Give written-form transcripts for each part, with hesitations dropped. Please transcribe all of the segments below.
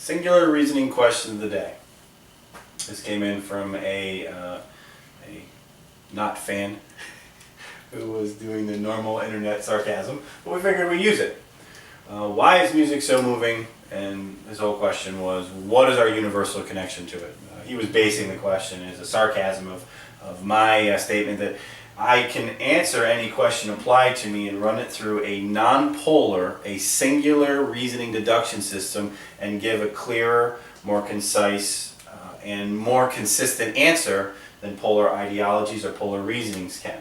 Singular reasoning question of the day. This came in from a not fan who was doing the normal internet sarcasm, but we figured we'd use it. Why is music so moving? And his whole question was, what is our universal connection to it? He was basing the question as a sarcasm of my statement that I can answer any question applied to me and run it through a non-polar, a singular reasoning deduction system and give a clearer, more concise, and more consistent answer than polar ideologies or polar reasonings can.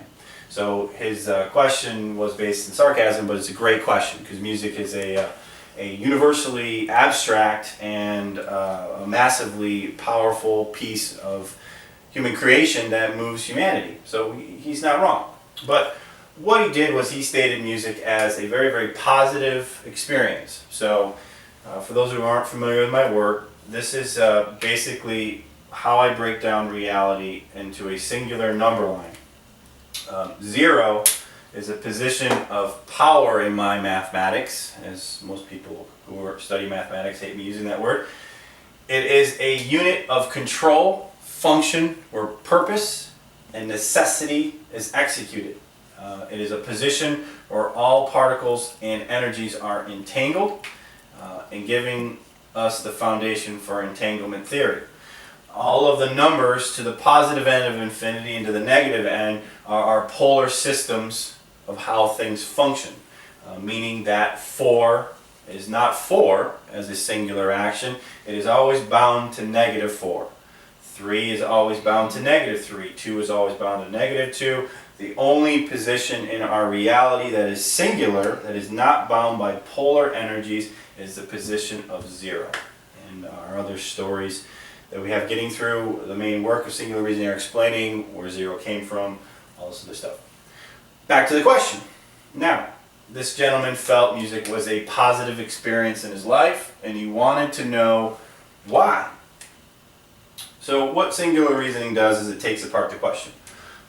So his question was based in sarcasm, but it's a great question because music is a universally abstract and a massively powerful piece of human creation that moves humanity. So he's not wrong. But what he did was he stated music as a very, very positive experience. So for those who aren't familiar with my work, this is basically how I break down reality into a singular number line. 0 is a position of power in my mathematics, as most people who study mathematics hate me using that word. It is a unit of control, function, where purpose and necessity is executed. It is a position where all particles and energies are entangled and giving us the foundation for entanglement theory. All of the numbers to the positive end of infinity and to the negative end are polar systems of how things function, meaning that 4 is not 4 as a singular action. It is always bound to -4. 3 is always bound to -3. 2 is always bound to -2. The only position in our reality that is singular, that is not bound by polar energies, is the position of 0. And our other stories that we have getting through the main work of singular reasoning are explaining where 0 came from, all this other stuff. Back to the question. Now, this gentleman felt music was a positive experience in his life, and he wanted to know why. So what singular reasoning does is it takes apart the question.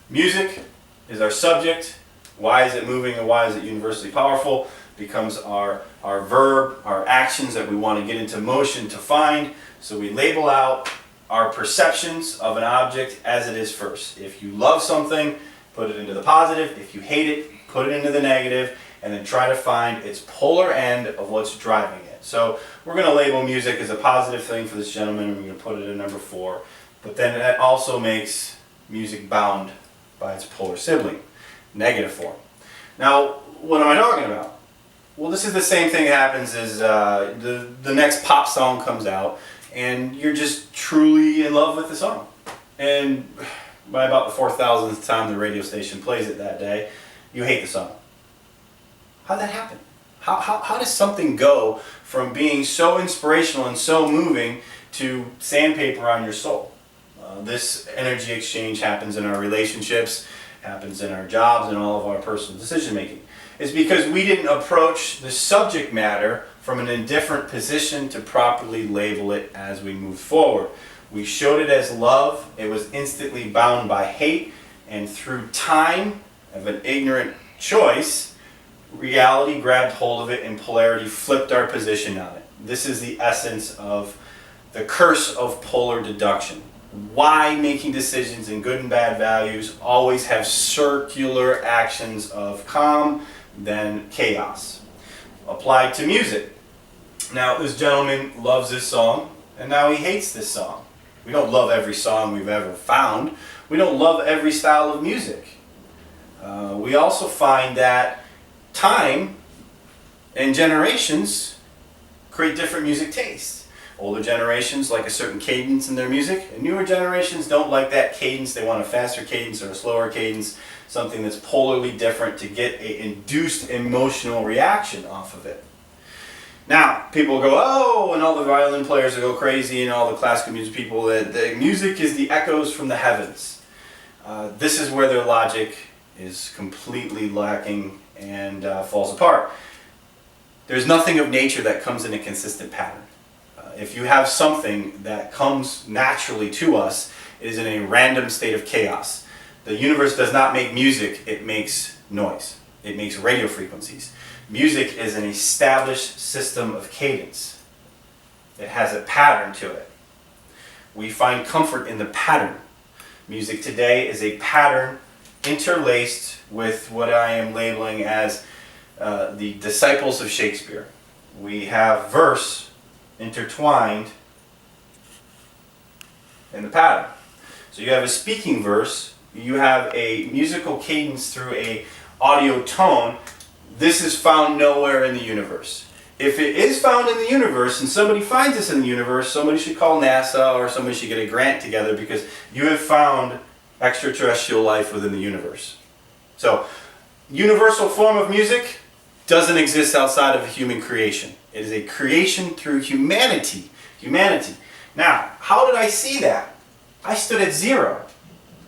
Music is our subject. Why is it moving and why is it universally powerful? Becomes our verb, our actions that we want to get into motion to find. So we label out our perceptions of an object as it is first. If you love something, put it into the positive. If you hate it, put it into the negative, and then try to find its polar end of what's driving it. So we're going to label music as a positive thing for this gentleman, and we're going to put it in number 4. But then that also makes music bound by its polar sibling, -4. Now, what am I talking about? Well, this is the same thing that happens as the next pop song comes out, and you're just truly in love with the song. And by about the 4,000th time the radio station plays it that day, you hate the song. How'd that happen? How does something go from being so inspirational and so moving to sandpaper on your soul? This energy exchange happens in our relationships, happens in our jobs, and all of our personal decision making. It's because we didn't approach the subject matter from an indifferent position to properly label it as we move forward. We showed it as love, it was instantly bound by hate, and through time of an ignorant choice, reality grabbed hold of it and polarity flipped our position on it. This is the essence of the curse of polar deduction. Why making decisions in good and bad values always have circular actions of calm, then chaos. Applied to music. Now this gentleman loves this song, and now he hates this song. We don't love every song we've ever found. We don't love every style of music. We also find that time and generations create different music tastes. Older generations like a certain cadence in their music, and newer generations don't like that cadence. They want a faster cadence or a slower cadence, something that's polarly different to get an induced emotional reaction off of it. Now, people go, oh, and all the violin players will go crazy, and all the classical music people, that the music is the echoes from the heavens. This is where their logic is completely lacking and falls apart. There's nothing of nature that comes in a consistent pattern. If you have something that comes naturally to us, it is in a random state of chaos. The universe does not make music, it makes noise. It makes radio frequencies. Music is an established system of cadence. It has a pattern to it. We find comfort in the pattern. Music today is a pattern interlaced with what I am labeling as the disciples of Shakespeare. We have verse intertwined in the pattern. So you have a speaking verse, you have a musical cadence through a audio tone. This is found nowhere in the universe. If it is found in the universe and somebody finds this in the universe, somebody should call NASA or somebody should get a grant together because you have found extraterrestrial life within the universe. So, universal form of music doesn't exist outside of human creation. It is a creation through humanity. Now, how did I see that? I stood at 0.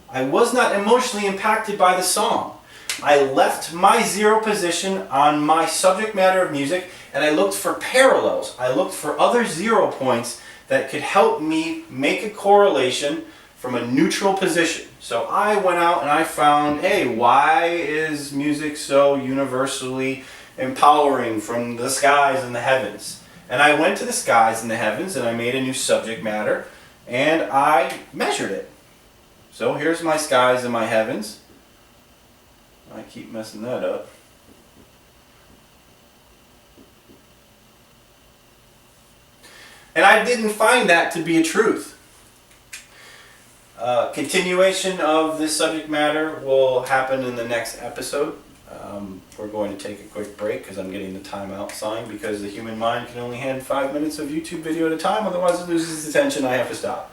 I was not emotionally impacted by the song. I left my 0 position on my subject matter of music and I looked for parallels. I looked for other 0 points that could help me make a correlation from a neutral position. So I went out and I found, hey, why is music so universally empowering from the skies and the heavens? And I went to the skies and the heavens and I made a new subject matter and I measured it. So here's my skies and my heavens. I keep messing that up. And I didn't find that to be a truth. Continuation of this subject matter will happen in the next episode. We're going to take a quick break because I'm getting the timeout sign because the human mind can only handle 5 minutes of YouTube video at a time, otherwise it loses its attention. I have to stop.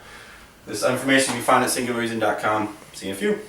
This information you can find at singularreason.com. See you in a few.